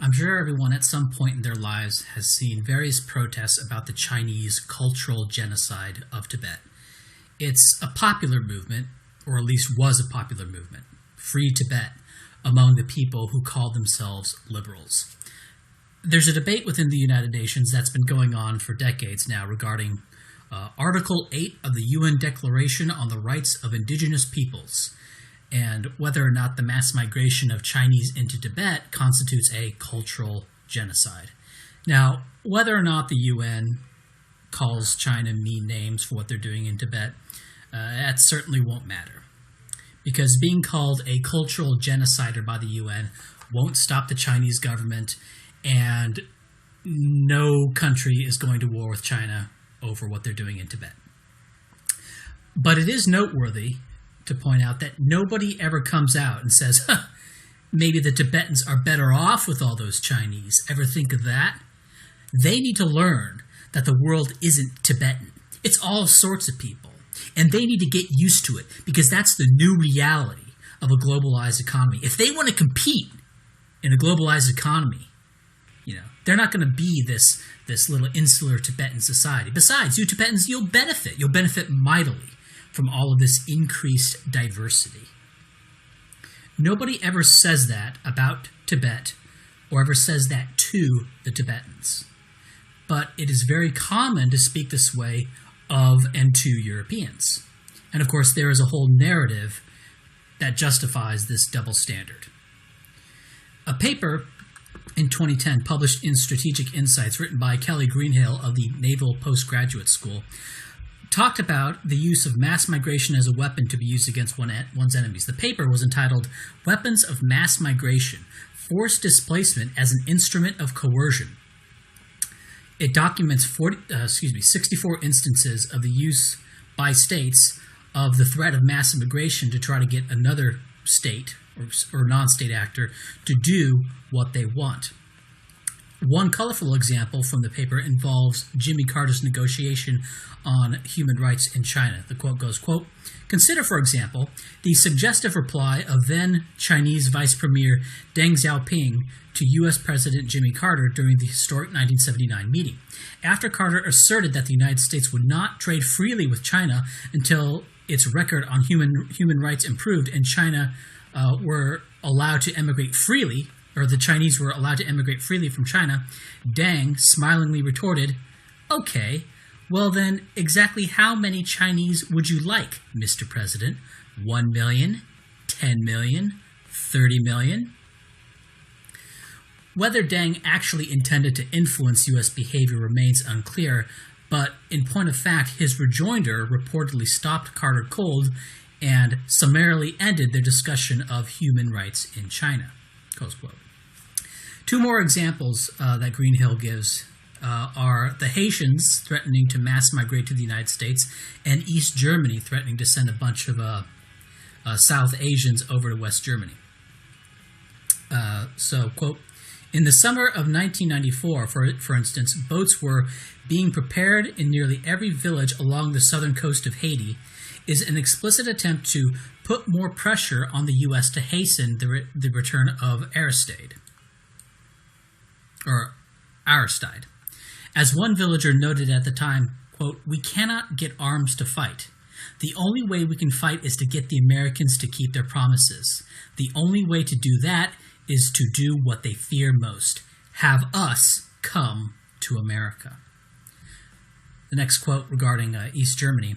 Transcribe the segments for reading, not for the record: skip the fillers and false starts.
I'm sure everyone at some point in their lives has seen various protests about the Chinese cultural genocide of Tibet. It's a popular movement, or at least was a popular movement, Free Tibet, among the people who call themselves liberals. There's a debate within the United Nations that's been going on for decades now regarding Article 8 of the UN Declaration on the Rights of Indigenous Peoples, and whether or not the mass migration of Chinese into Tibet constitutes a cultural genocide. Now, whether or not the UN calls China mean names for what they're doing in Tibet, that certainly won't matter. Because being called a cultural genocider by the UN won't stop the Chinese government, and no country is going to war with China over what they're doing in Tibet. But it is noteworthy to point out that nobody ever comes out and says, maybe the Tibetans are better off with all those Chinese. Ever think of that? They need to learn that the world isn't Tibetan. It's all sorts of people. And they need to get used to it, because that's the new reality of a globalized economy. If they want to compete in a globalized economy, they're not going to be this little insular Tibetan society. Besides, you Tibetans, you'll benefit. You'll benefit mightily from all of this increased diversity. Nobody ever says that about Tibet or ever says that to the Tibetans. But it is very common to speak this way of and to Europeans. And of course, there is a whole narrative that justifies this double standard. A paper in 2010 published in Strategic Insights, written by Kelly Greenhill of the Naval Postgraduate School, talked about the use of mass migration as a weapon to be used against one's enemies. The paper was entitled Weapons of Mass Migration, Forced Displacement as an Instrument of Coercion. It documents 64 instances of the use by states of the threat of mass immigration to try to get another state or non-state actor to do what they want. One colorful example from the paper involves Jimmy Carter's negotiation on human rights in China. The quote goes, quote, "Consider, for example, the suggestive reply of then Chinese Vice Premier Deng Xiaoping to U.S. President Jimmy Carter during the historic 1979 meeting. After Carter asserted that the United States would not trade freely with China until its record on human rights improved and China were allowed to emigrate freely, or the Chinese were allowed to emigrate freely from China, Deng smilingly retorted, 'Okay, well then, exactly how many Chinese would you like, Mr. President? 1 million? 10 million? 30 million? Whether Deng actually intended to influence U.S. behavior remains unclear, but in point of fact, his rejoinder reportedly stopped Carter cold and summarily ended their discussion of human rights in China. Close quote. Two more examples that Greenhill gives are the Haitians threatening to mass migrate to the United States and East Germany threatening to send a bunch of South Asians over to West Germany. So, quote, "In the summer of 1994, for instance, boats were being prepared in nearly every village along the southern coast of Haiti is an explicit attempt to put more pressure on the U.S. to hasten the return of Aristide. As one villager noted at the time, quote, "We cannot get arms to fight. The only way we can fight is to get the Americans to keep their promises. The only way to do that is to do what they fear most. Have us come to America." The next quote regarding East Germany.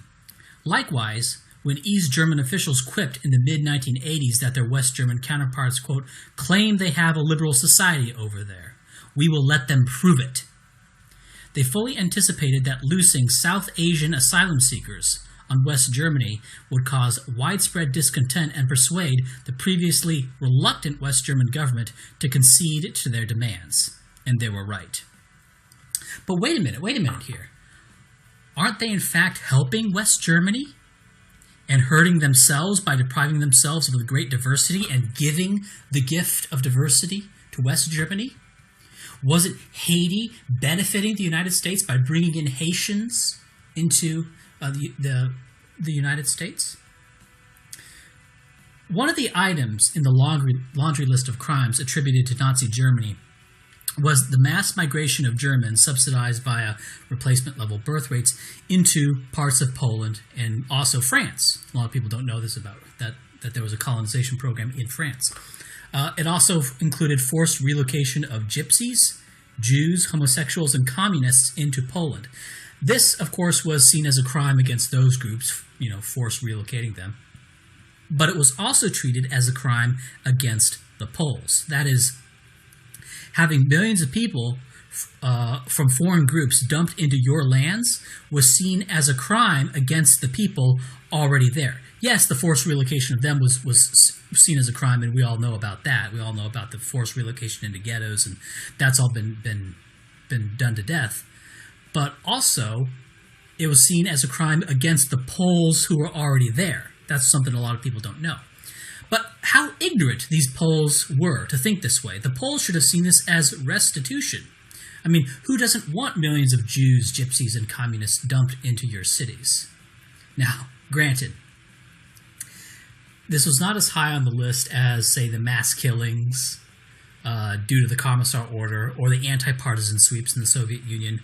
"Likewise, when East German officials quipped in the mid-1980s that their West German counterparts, quote, claim they have a liberal society over there, we will let them prove it. They fully anticipated that loosing South Asian asylum seekers on West Germany would cause widespread discontent and persuade the previously reluctant West German government to concede to their demands. And they were right." But wait a minute here. Aren't they in fact helping West Germany and hurting themselves by depriving themselves of the great diversity and giving the gift of diversity to West Germany? Wasn't Haiti benefiting the United States by bringing in Haitians into the United States? One of the items in the laundry list of crimes attributed to Nazi Germany was the mass migration of Germans subsidized via replacement level birth rates into parts of Poland and also France. A lot of people don't know this about that there was a colonization program in France. It also included forced relocation of gypsies, Jews, homosexuals, and communists into Poland. This, of course, was seen as a crime against those groups, forced relocating them. But it was also treated as a crime against the Poles. That is, having millions of people from foreign groups dumped into your lands was seen as a crime against the people already there. Yes, the forced relocation of them was seen as a crime, and we all know about that. We all know about the forced relocation into ghettos, and that's all been done to death. But also, it was seen as a crime against the Poles who were already there. That's something a lot of people don't know. But how ignorant these Poles were to think this way. The Poles should have seen this as restitution. I mean, who doesn't want millions of Jews, gypsies, and communists dumped into your cities? Now, granted, this was not as high on the list as, say, the mass killings due to the Commissar Order, or the anti-partisan sweeps in the Soviet Union,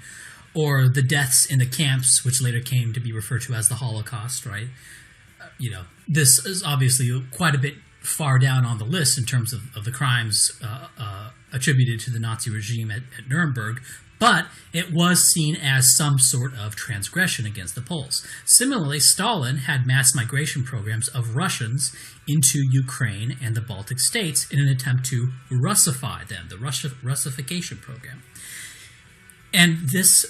or the deaths in the camps, which later came to be referred to as the Holocaust, right? This is obviously quite a bit far down on the list in terms of the crimes attributed to the Nazi regime at Nuremberg, but it was seen as some sort of transgression against the Poles. Similarly, Stalin had mass migration programs of Russians into Ukraine and the Baltic states in an attempt to Russify them, the Russification program. And this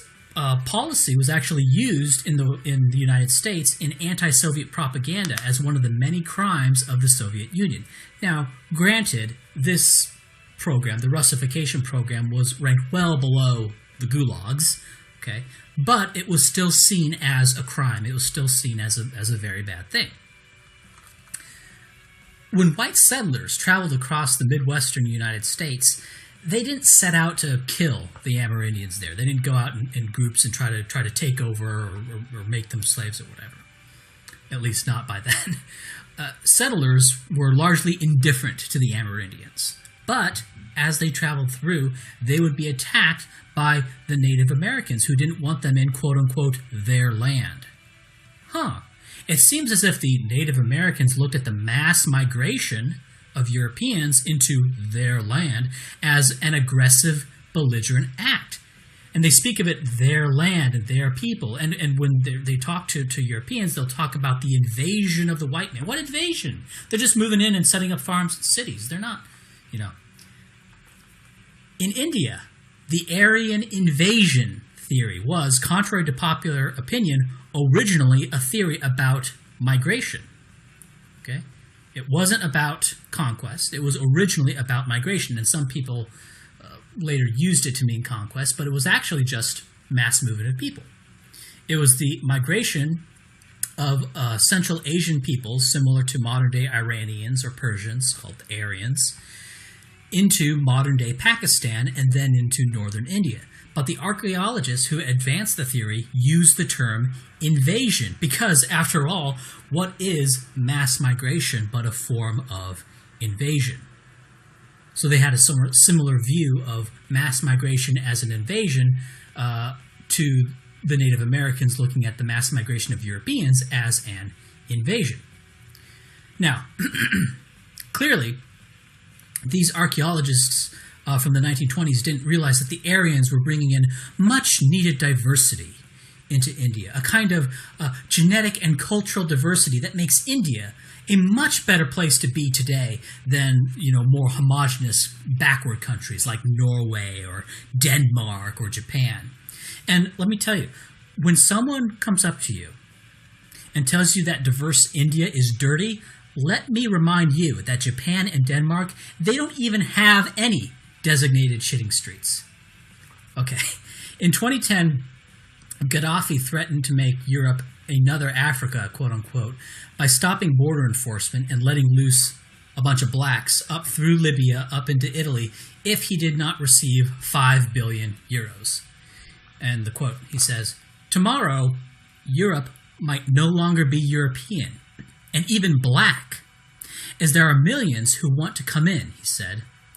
policy was actually used in the United States in anti-Soviet propaganda as one of the many crimes of the Soviet Union. Now, granted, this program, the Russification program, was ranked well below the gulags, okay, but it was still seen as a crime. It was still seen as a very bad thing. When white settlers traveled across the Midwestern United States, they didn't set out to kill the Amerindians there. They didn't go out in groups and try to take over or make them slaves or whatever. At least not by then. Settlers were largely indifferent to the Amerindians. But as they traveled through, they would be attacked by the Native Americans who didn't want them in, quote-unquote, their land. It seems as if the Native Americans looked at the mass migration of Europeans into their land as an aggressive, belligerent act. And they speak of it their land and their people. And when they talk to Europeans, they'll talk about the invasion of the white man. What invasion? They're just moving in and setting up farms and cities. They're not, In India, the Aryan invasion theory was, contrary to popular opinion, originally a theory about migration. Okay? It wasn't about conquest. It was originally about migration, and some people later used it to mean conquest, but it was actually just mass movement of people. It was the migration of Central Asian peoples, similar to modern-day Iranians or Persians, called the Aryans, into modern-day Pakistan and then into northern India. But the archaeologists who advanced the theory used the term invasion because, after all, what is mass migration but a form of invasion? So they had a similar view of mass migration as an invasion to the Native Americans looking at the mass migration of Europeans as an invasion. Now, clearly, these archaeologists from the 1920s didn't realize that the Aryans were bringing in much-needed diversity into India, a kind of genetic and cultural diversity that makes India a much better place to be today than, more homogenous backward countries like Norway or Denmark or Japan. And let me tell you, when someone comes up to you and tells you that diverse India is dirty, let me remind you that Japan and Denmark, they don't even have any designated shitting streets. Okay. In 2010, Gaddafi threatened to make Europe another Africa, quote-unquote, by stopping border enforcement and letting loose a bunch of blacks up through Libya, up into Italy, if he did not receive 5 billion euros. And the quote, he says, "Tomorrow, Europe might no longer be European, and even black, as there are millions who want to come in," he said.